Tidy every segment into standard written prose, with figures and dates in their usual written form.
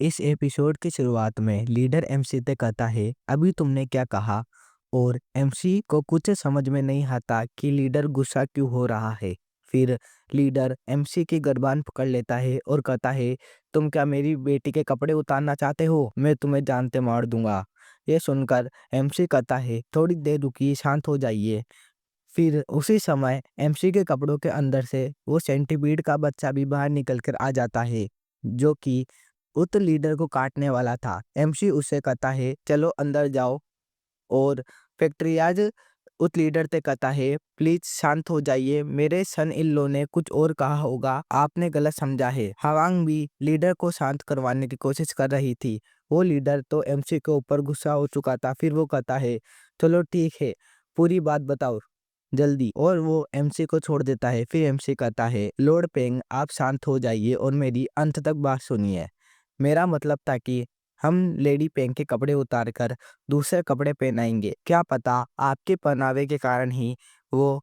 इस एपिसोड की शुरुआत में लीडर एमसी से कहता है, अभी तुमने क्या कहा? और एमसी को कुछ समझ में नहीं आता कि लीडर गुस्सा क्यों हो रहा है। फिर लीडर एमसी की गर्दन पकड़ लेता है और कहता है, तुम क्या मेरी बेटी के कपड़े उतारना चाहते हो? मैं तुम्हें जानते मार दूंगा। ये सुनकर एमसी कहता है, थोड़ी देर रुकिए, शांत हो जाइए। फिर उसी समय एमसी के कपड़ों के अंदर से वो सेंटीपीड का बच्चा भी बाहर निकल कर आ जाता है, जो कि उस लीडर को काटने वाला था। एमसी उससे कहता है, चलो अंदर जाओ। और फैक्ट्रियाज उस लीडर से कहता है, प्लीज शांत हो जाइए, मेरे सन इन लॉ ने कुछ और कहा होगा, आपने गलत समझा है। हवांग भी लीडर को शांत करवाने की कोशिश कर रही थी। वो लीडर तो एमसी के ऊपर गुस्सा हो चुका था। फिर वो कहता है, चलो ठीक है, पूरी बात बताओ जल्दी। और वो एमसी को छोड़ देता है। फिर एमसी कहता है, लॉर्ड पेंग आप शांत हो जाइए और मेरी अंत तक बात सुनिए। मेरा मतलब था कि हम लेडी पेंग के कपड़े उतार कर दूसरे कपड़े पहनाएंगे। क्या पता आपके पहनावे के कारण ही वो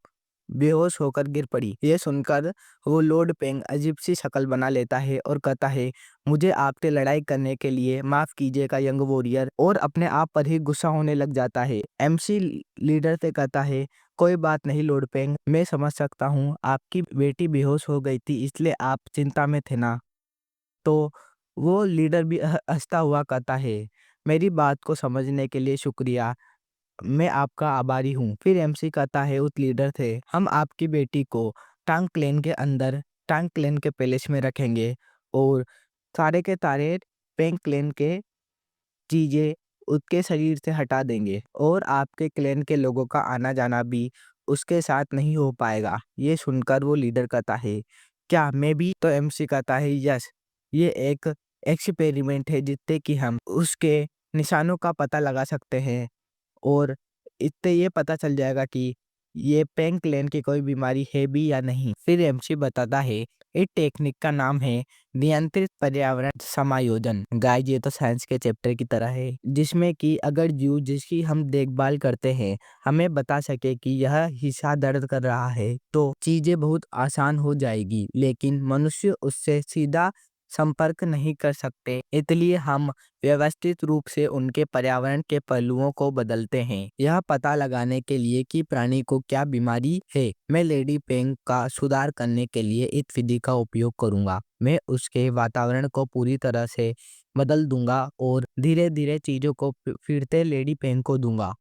बेहोश होकर गिर पड़ी। ये सुनकर वो लॉर्ड पेंग अजीब सी शक्ल बना लेता है और कहता है, मुझे आपसे लड़ाई करने के लिए माफ कीजिएगा यंग वॉरियर। और अपने आप पर ही गुस्सा होने लग जाता है। एमसी लीडर से कहता है, कोई बात नहीं लॉर्ड पेंग, मैं समझ सकता हूँ आपकी बेटी बेहोश हो गई थी, इसलिए आप चिंता में थे ना। तो वो लीडर भी हँसता हुआ कहता है, मेरी बात को समझने के लिए शुक्रिया, मैं आपका आभारी हूँ। फिर एमसी कहता है उस लीडर से, हम आपकी बेटी को टांग क्लेन के अंदर टांग क्लेन के पैलेस में रखेंगे और सारे के सारे पेंग क्लेन के चीजें उसके शरीर से हटा देंगे और आपके क्लेन के लोगों का आना जाना भी उसके साथ नहीं हो पाएगा। ये सुनकर वो लीडर कहता है, क्या मैं भी? तो एमसी कहता है, यस, ये एक एक्सपेरिमेंट है जिससे कि हम उसके निशानों का पता लगा सकते हैं और इससे ये पता चल जाएगा कि ये पेंग क्लेन की कोई बीमारी है भी या नहीं। फिर एमसी बताता है, इस टेक्निक का नाम है नियंत्रित पर्यावरण समायोजन। गाइस, ये तो साइंस के चैप्टर की तरह है, जिसमें कि अगर जीव जिसकी हम देखभाल करते हैं हमें बता सके कि यह हिस्सा दर्द कर रहा है तो चीजें बहुत आसान हो जाएगी। लेकिन मनुष्य उससे सीधा संपर्क नहीं कर सकते, इसलिए हम व्यवस्थित रूप से उनके पर्यावरण के पहलुओं को बदलते हैं, यह पता लगाने के लिए कि प्राणी को क्या बीमारी है। मैं लेडी पेंग का सुधार करने के लिए इस विधि का उपयोग करूंगा। मैं उसके वातावरण को पूरी तरह से बदल दूंगा और धीरे धीरे चीजों को फिर से लेडी पेंग को दूंगा,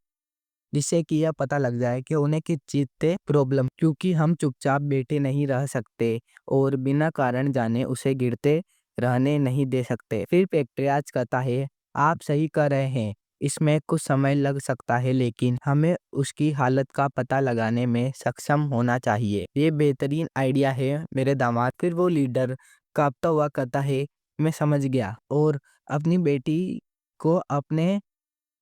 जिससे कि यह पता लग जाए कि उन्हें किस चीज से प्रॉब्लम, क्योंकि हम चुपचाप बैठे नहीं रह सकते और बिना कारण जाने उसे गिरते रहने नहीं दे सकते। फिर पैट्रियार्च कहता है, आप सही कह रहे हैं, इसमें कुछ समय लग सकता है लेकिन हमें उसकी हालत का पता लगाने में सक्षम होना चाहिए। ये बेहतरीन आइडिया है मेरे दामाद। फिर वो लीडर कांपता हुआ कहता है, मैं समझ गया, और अपनी बेटी को अपने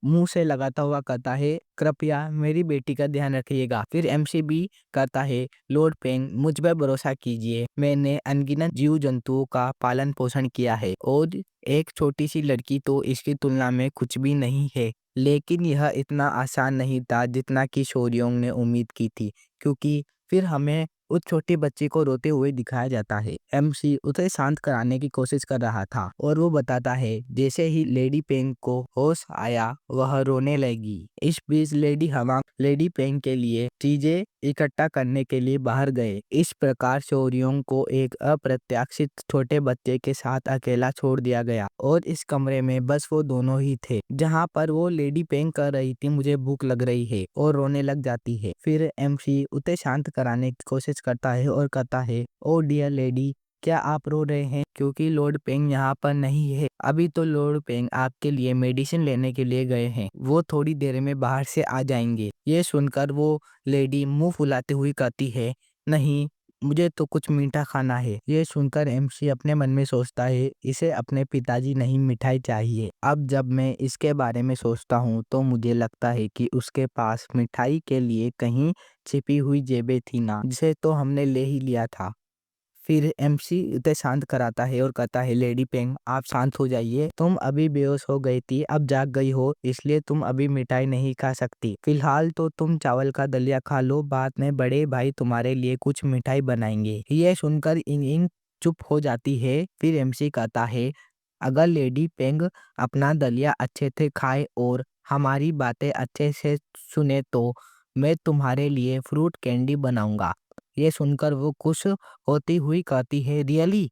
मुंह से लगाता हुआ कहता है, कृपया मेरी बेटी का ध्यान रखिएगा। फिर एमसीबी कहता है, लॉर्ड पेंग मुझ पर भरोसा कीजिए, मैंने अनगिनत जीव जंतुओं का पालन पोषण किया है और एक छोटी सी लड़की तो इसकी तुलना में कुछ भी नहीं है। लेकिन यह इतना आसान नहीं था जितना कि शोरियोंग ने उम्मीद की थी, क्योंकि फिर हमें उस छोटी बच्ची को रोते हुए दिखाया जाता है। एमसी उसे शांत कराने की कोशिश कर रहा था और वो बताता है, जैसे ही लेडी पेंग को होश आया वह रोने लगी। इस बीच लेडी हवांग लेडी पेंग के लिए चीजें इकट्ठा करने के लिए बाहर गए। इस प्रकार शोरियोंग को एक अप्रत्याशित छोटे बच्चे के साथ अकेला छोड़ दिया गया और इस कमरे में बस वो दोनों ही थे। जहाँ पर वो लेडी पेंग कर रही थी, मुझे भूख लग रही है, और रोने लग जाती है। फिर एमसी उसे शांत कराने की कोशिश करता है और कहता है, ओ डियर लेडी, क्या आप रो रहे हैं क्योंकि लॉर्ड पेंग यहाँ पर नहीं है? अभी तो लॉर्ड पेंग आपके लिए मेडिसिन लेने के लिए गए हैं, वो थोड़ी देर में बाहर से आ जाएंगे। ये सुनकर वो लेडी मुंह फुलाते हुए कहती है, नहीं, मुझे तो कुछ मीठा खाना है। ये सुनकर एमसी अपने मन में सोचता है, इसे अपने पिताजी नहीं मिठाई चाहिए। अब जब मैं इसके बारे में सोचता हूँ तो मुझे लगता है कि उसके पास मिठाई के लिए कहीं छिपी हुई जेबें थी ना, जिसे तो हमने ले ही लिया था। फिर एमसी उसे शांत कराता है और कहता है, लेडी पेंग आप शांत हो जाइए, तुम अभी बेहोश हो गई थी, अब जाग गई हो, इसलिए तुम अभी मिठाई नहीं खा सकती। फिलहाल तो तुम चावल का दलिया खा लो, बाद में बड़े भाई तुम्हारे लिए कुछ मिठाई बनाएंगे। ये सुनकर इंग इंग चुप हो जाती है। फिर एमसी कहता है, अगर लेडी पेंग अपना दलिया अच्छे से खाए और हमारी बातें अच्छे से सुने तो मैं तुम्हारे लिए फ्रूट कैंडी बनाऊंगा। ये सुनकर वो खुश होती हुई कहती है, रियली?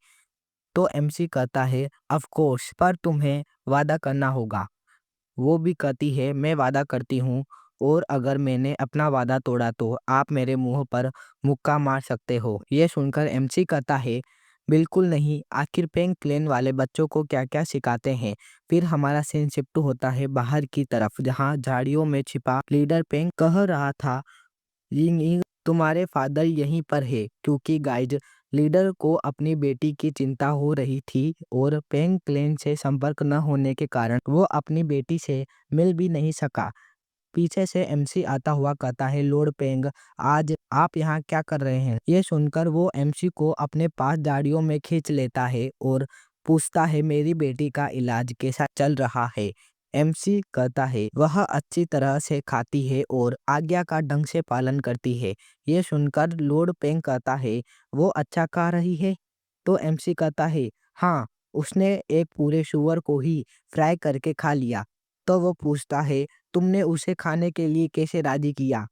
तो एमसी कहता है, ऑफ कोर्स, पर तुम्हें वादा करना होगा। वो भी कहती है, मैं वादा करती हूँ, और अगर मैंने अपना वादा तोड़ा तो आप मेरे मुंह पर मुक्का मार सकते हो। ये सुनकर एमसी कहता है, बिल्कुल नहीं, आखिर पेंग प्लेन वाले बच्चों को क्या क्या सिखाते हैं। फिर हमारा सीन शिफ्ट होता है बाहर की तरफ, जहाँ झाड़ियों में छिपा लीडर पेंग कह रहा था, यिंग यिंग, तुम्हारे फादर यहीं पर है। क्योंकि गाइज लीडर को अपनी बेटी की चिंता हो रही थी और पेंग क्लेन से संपर्क न होने के कारण वो अपनी बेटी से मिल भी नहीं सका। पीछे से एमसी आता हुआ कहता है, लॉर्ड पेंग, आज आप यहाँ क्या कर रहे हैं? ये सुनकर वो एमसी को अपने पास गाड़ियों में खींच लेता है और पूछता है, मेरी बेटी का इलाज कैसा चल रहा है? एमसी कहता है, वह अच्छी तरह से खाती है और आज्ञा का ढंग से पालन करती है। ये सुनकर लॉर्ड पेंग कहता है, वो अच्छा खा रही है? तो एमसी कहता है, हाँ, उसने एक पूरे सुअर को ही फ्राई करके खा लिया। तो वो पूछता है, तुमने उसे खाने के लिए कैसे राजी किया?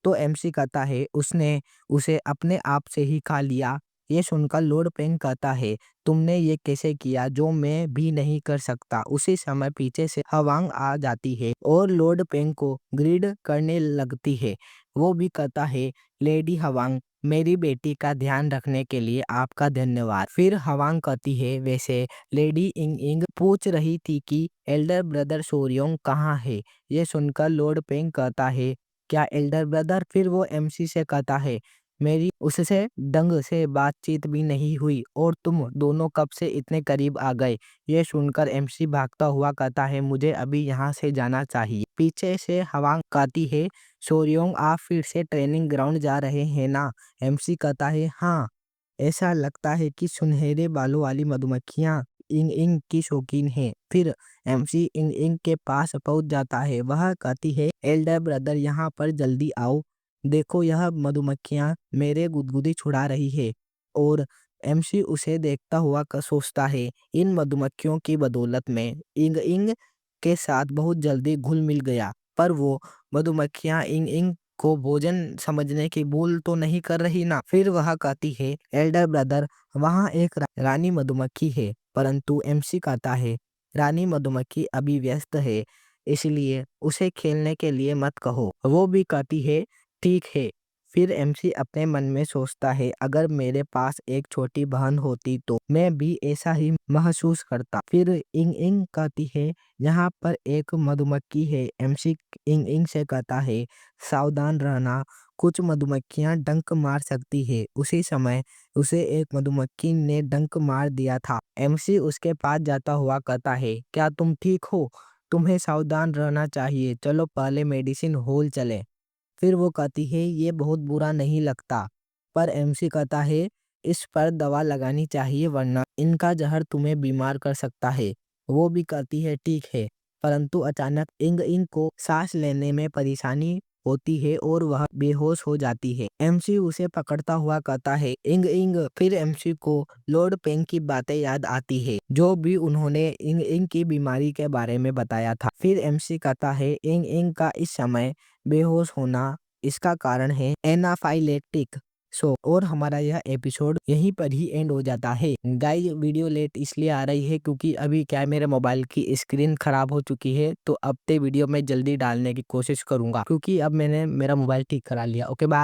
तो एमसी कहता है, उसने उसे अपने आप से ही खा लिया। ये सुनकर लॉर्ड पेंग कहता है, तुमने ये कैसे किया जो मैं भी नहीं कर सकता? उसी समय पीछे से हवांग आ जाती है और लॉर्ड पेंग को ग्रीड करने लगती है। वो भी कहता है, लेडी हवांग, मेरी बेटी का ध्यान रखने के लिए आपका धन्यवाद। फिर हवांग कहती है, वैसे लेडी इंग इंग पूछ रही थी कि एल्डर ब्रदर सोरियोंग कहाँ है? ये सुनकर लॉर्ड पेंग कहता है, क्या एल्डर ब्रदर? फिर वो एमसी से कहता है, मेरी उससे ढंग से बातचीत भी नहीं हुई और तुम दोनों कब से इतने करीब आ गए? ये सुनकर एमसी भागता हुआ कहता है, मुझे अभी यहाँ से जाना चाहिए। पीछे से हवांग कहती है, सोरियोंग, आप फिर से ट्रेनिंग ग्राउंड जा रहे हैं ना? एमसी कहता है, हाँ, ऐसा लगता है कि सुनहरे बालों वाली मधुमक्खियाँ इंग इंग की शौकीन है। फिर एमसी इंग इंग के पास पहुंच जाता है। वह कहती है, एल्डर ब्रदर, यहाँ पर जल्दी आओ, देखो यह मधुमक्खियाँ मेरे गुदगुदी छुड़ा रही है। और एमसी उसे देखता हुआ सोचता है, इन मधुमक्खियों की बदौलत में इंग इंग के साथ बहुत जल्दी घुल मिल गया। पर वो मधुमक्खियाँ इंग इंग को भोजन समझने की भूल तो नहीं कर रही ना? फिर वह कहती है, एल्डर ब्रदर, वहाँ एक रानी मधुमक्खी है। परंतु एमसी कहता है, रानी मधुमक्खी अभी व्यस्त है, इसलिए उसे खेलने के लिए मत कहो। वो भी कहती है, ठीक है। फिर एमसी अपने मन में सोचता है, अगर मेरे पास एक छोटी बहन होती तो मैं भी ऐसा ही महसूस करता। फिर इंग इंग कहती है, यहाँ पर एक मधुमक्खी है। एमसी इंग इंग से कहता है, सावधान रहना, कुछ मधुमक्खियां डंक मार सकती है। उसी समय उसे एक मधुमक्खी ने डंक मार दिया था। एमसी उसके पास जाता हुआ कहता है, क्या तुम ठीक हो? तुम्हें सावधान रहना चाहिए, चलो पहले मेडिसिन हॉल चले। फिर वो कहती है, ये बहुत बुरा नहीं लगता। पर एमसी कहता है, इस पर दवा लगानी चाहिए वरना इनका जहर तुम्हें बीमार कर सकता है। वो भी कहती है, ठीक है। परंतु अचानक इंग इंग को सांस लेने में परेशानी होती है और वह बेहोश हो जाती है। एमसी उसे पकड़ता हुआ कहता है, इंग इंग। फिर एमसी को लॉर्ड पेंग की बातें याद आती है, जो भी उन्होंने इंग इंग की बीमारी के बारे में बताया था। फिर एमसी कहता है, इंग इंग का इस समय बेहोश होना, इसका कारण है एनाफाइलेक्टिक शॉक। और हमारा यह एपिसोड यहीं पर ही एंड हो जाता है। गाइस, वीडियो लेट इसलिए आ रही है क्योंकि अभी क्या है, मेरे मोबाइल की स्क्रीन खराब हो चुकी है, तो अब ते वीडियो में जल्दी डालने की कोशिश करूंगा क्योंकि अब मैंने मेरा मोबाइल ठीक करा लिया। Okay, bye.